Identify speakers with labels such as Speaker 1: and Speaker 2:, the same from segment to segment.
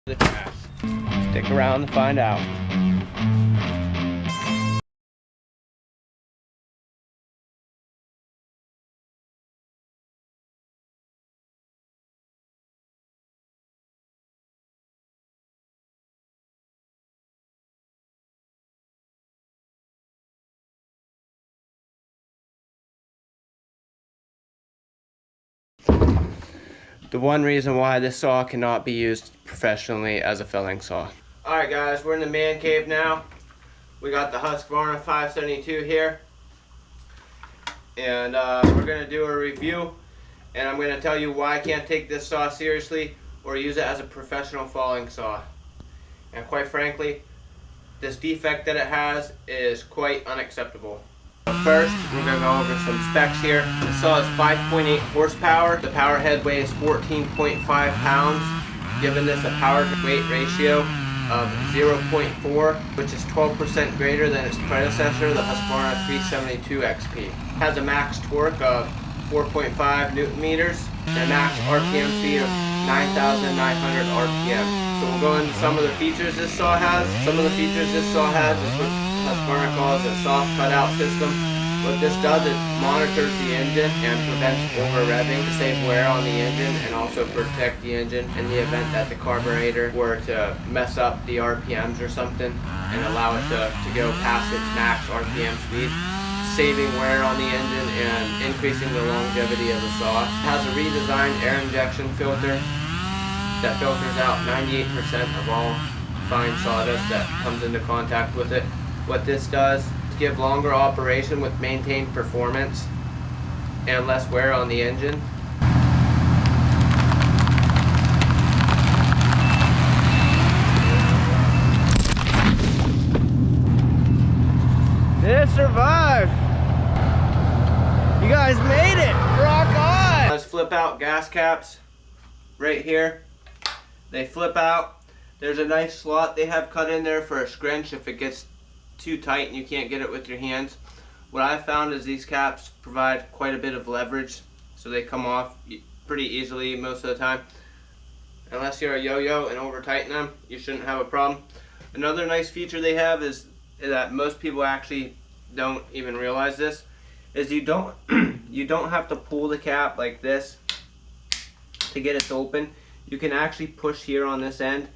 Speaker 1: The trash. Stick around to find out. The one reason why this saw cannot be used professionally as a felling saw. Alright guys, we're in the man cave now. We got the Husqvarna 572 here. And we're going to do a review. And I'm going to tell you why I can't take this saw seriously or use it as a professional falling saw. And quite frankly, this defect that it has is quite unacceptable. First, we're going to go over some specs here. The saw is 5.8 horsepower. The power head weighs 14.5 pounds, giving this a power to weight ratio of 0.4, which is 12% greater than its predecessor, the Husqvarna 372 XP. It has a max torque of 4.5 Newton meters and a max RPM speed of 9,900 RPM. So we'll go into some of the features this saw has. Some of the features this saw has is what Husqvarna calls a soft cutout system. What this does is monitors the engine and prevents over revving to save wear on the engine and also protect the engine in the event that the carburetor were to mess up the RPMs or something and allow it to go past its max RPM speed, saving wear on the engine and increasing the longevity of the saw. It has a redesigned air injection filter that filters out 98% of all fine sawdust that comes into contact with it. What this does is give longer operation with maintained performance and less wear on the engine. It survived! You guys made it! Rock on! Let's flip out gas caps right here. They flip out. There's a nice slot they have cut in there for a scrunch if it gets too tight and you can't get it with your hands. What I found is these caps provide quite a bit of leverage, so they come off pretty easily most of the time. Unless you're a yo-yo and over tighten them, you shouldn't have a problem. Another nice feature they have is that most people actually don't even realize this, is you don't you don't have to pull the cap like this to get it to open. You can actually push here on this end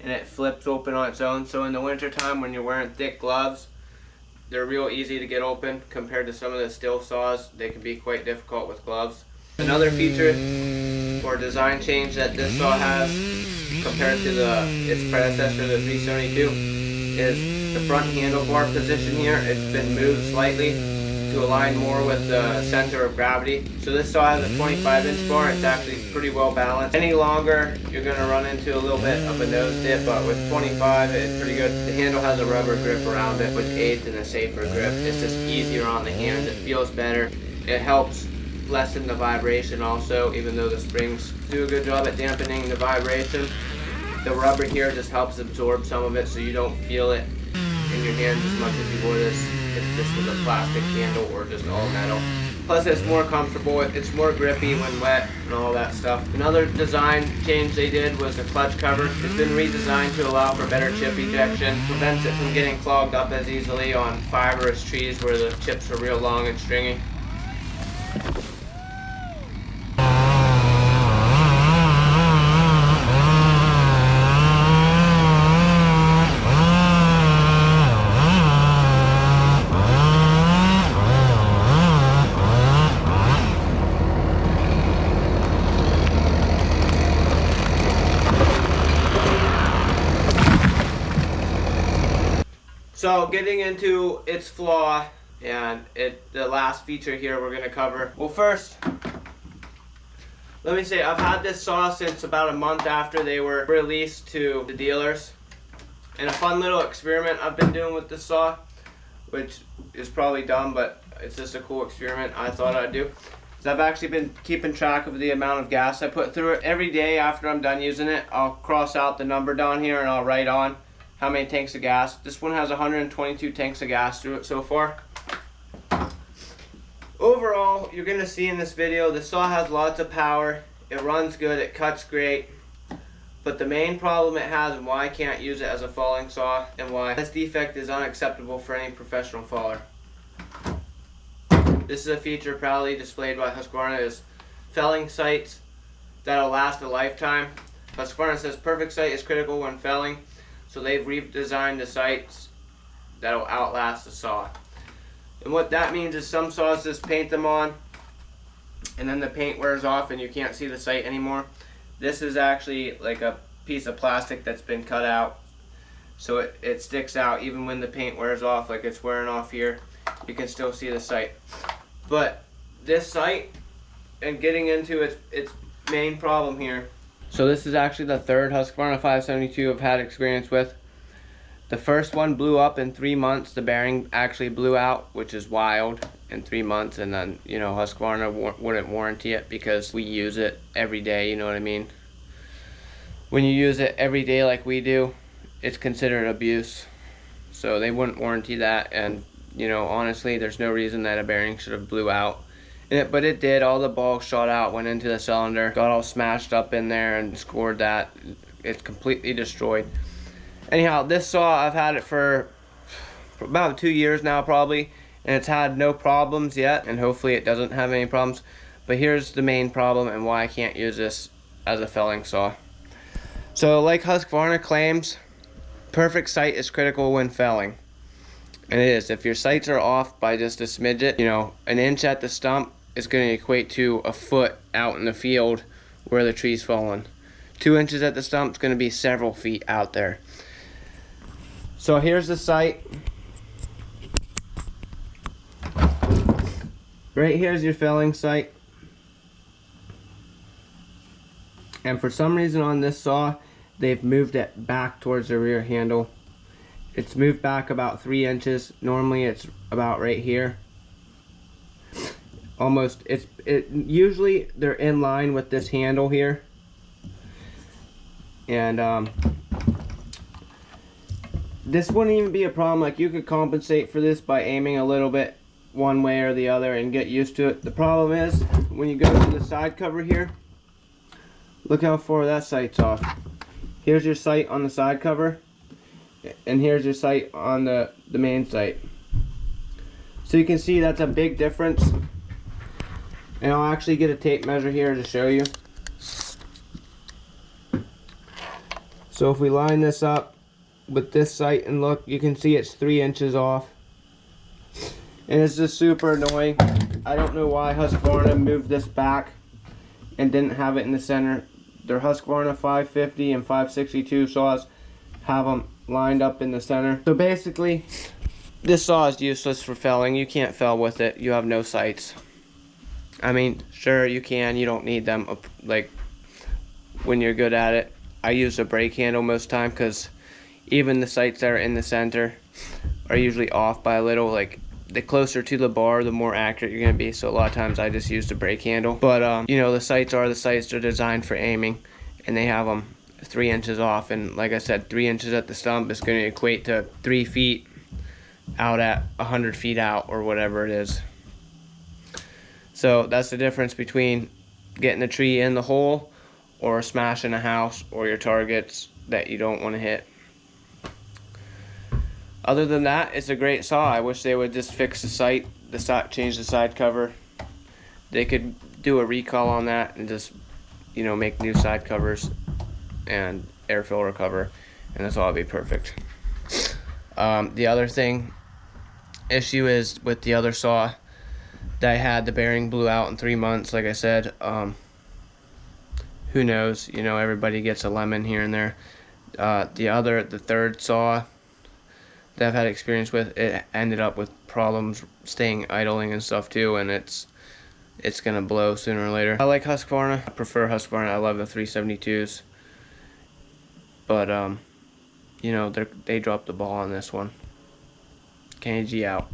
Speaker 1: and it flips open on its own. So in the winter time when you're wearing thick gloves, they're real easy to get open compared to some of the still saws. They can be quite difficult with gloves. Another feature or design change that this saw has compared to its predecessor, the 372, is the front handlebar position here. It's been moved slightly to align more with the center of gravity. So this saw has a 25-inch bar. It's actually pretty well balanced. Any longer, you're going to run into a little bit of a nose dip, but with 25, it's pretty good. The handle has a rubber grip around it, which aids in a safer grip. It's just easier on the hands. It feels better. It helps lessen the vibration also, even though the springs do a good job at dampening the vibration. The rubber here just helps absorb some of it so you don't feel it in your hands as much as you would if this was a plastic handle or just all metal. Plus it's more comfortable, it's more grippy when wet and all that stuff. Another design change they did was the clutch cover. It's been redesigned to allow for better chip ejection, prevents it from getting clogged up as easily on fibrous trees where the chips are real long and stringy. So getting into its flaw and the last feature here we're going to cover. Well, first, let me say I've had this saw since about a month after they were released to the dealers. And a fun little experiment I've been doing with this saw, which is probably dumb, but it's just a cool experiment I thought I'd do. is I've actually been keeping track of the amount of gas I put through it. Every day after I'm done using it, I'll cross out the number down here and I'll write on how many tanks of gas. This one has 122 tanks of gas through it so far. Overall, you're going to see in this video, the saw has lots of power. It runs good, it cuts great. But the main problem it has and why I can't use it as a falling saw and why this defect is unacceptable for any professional faller. This is a feature proudly displayed by Husqvarna, is felling sights that'll last a lifetime. Husqvarna says perfect sight is critical when felling, so they've redesigned the sights that'll outlast the saw. And what that means is some saws just paint them on and then the paint wears off and you can't see the sight anymore. This is actually like a piece of plastic that's been cut out, so it sticks out even when the paint wears off, like it's wearing off here. You can still see the sight. But this sight, and getting into its main problem here. So this is actually the third Husqvarna 572 I've had experience with. The first one blew up in 3 months. The bearing actually blew out, which is wild, in 3 months. And then, you know, Husqvarna wouldn't warranty it because we use it every day, you know what I mean? When you use it every day like we do, it's considered abuse. So they wouldn't warranty that. And, you know, honestly, there's no reason that a bearing should have blew out. But it did. All the balls shot out, went into the cylinder, got all smashed up in there and scored that. It's completely destroyed. Anyhow, this saw, I've had it for about 2 years now probably, and it's had no problems yet, and hopefully it doesn't have any problems. But here's the main problem and why I can't use this as a felling saw. So like Husqvarna claims, perfect sight is critical when felling. And it is. If your sights are off by just a smidget, you know, an inch at the stump is going to equate to a foot out in the field where the tree's fallen. 2 inches at the stump is going to be several feet out there. So here's the sight. Right here's your felling sight. And for some reason on this saw, they've moved it back towards the rear handle. It's moved back about 3 inches. Normally it's about right here. Almost, usually they're in line with this handle here. And this wouldn't even be a problem. Like, you could compensate for this by aiming a little bit one way or the other and get used to it. The problem is when you go to the side cover here, look how far that sight's off. Here's your sight on the side cover, and here's your sight on the main sight. So you can see that's a big difference. And I'll actually get a tape measure here to show you. So if we line this up with this sight and look, you can see it's 3 inches off. And it's just super annoying. I don't know why Husqvarna moved this back and didn't have it in the center. Their Husqvarna 550 and 562 saws have them lined up in the center. So basically, this saw is useless for felling. You can't fell with it. You have no sights. I mean, sure you can. You don't need them like when you're good at it. I use a brake handle most time because even the sights that are in the center are usually off by a little. Like, the closer to the bar, the more accurate you're going to be. So a lot of times I just use the brake handle. But, you know, the sights are designed for aiming. And they have them 3 inches off. And like I said, 3 inches at the stump is going to equate to 3 feet out at 100 feet out or whatever it is. So that's the difference between getting the tree in the hole or smashing a house or your targets that you don't want to hit. Other than that, it's a great saw. I wish they would just fix the sight, change the side cover. They could do a recall on that and just, you know, make new side covers and air filter cover, and this all would be perfect. The other issue is with the other saw that I had, the bearing blew out in 3 months. Like I said, who knows? You know, everybody gets a lemon here and there. The third saw that I've had experience with, it ended up with problems staying idling and stuff too, and it's gonna blow sooner or later. I like Husqvarna. I prefer Husqvarna. I love the 372s, but you know, they dropped the ball on this one. KG out.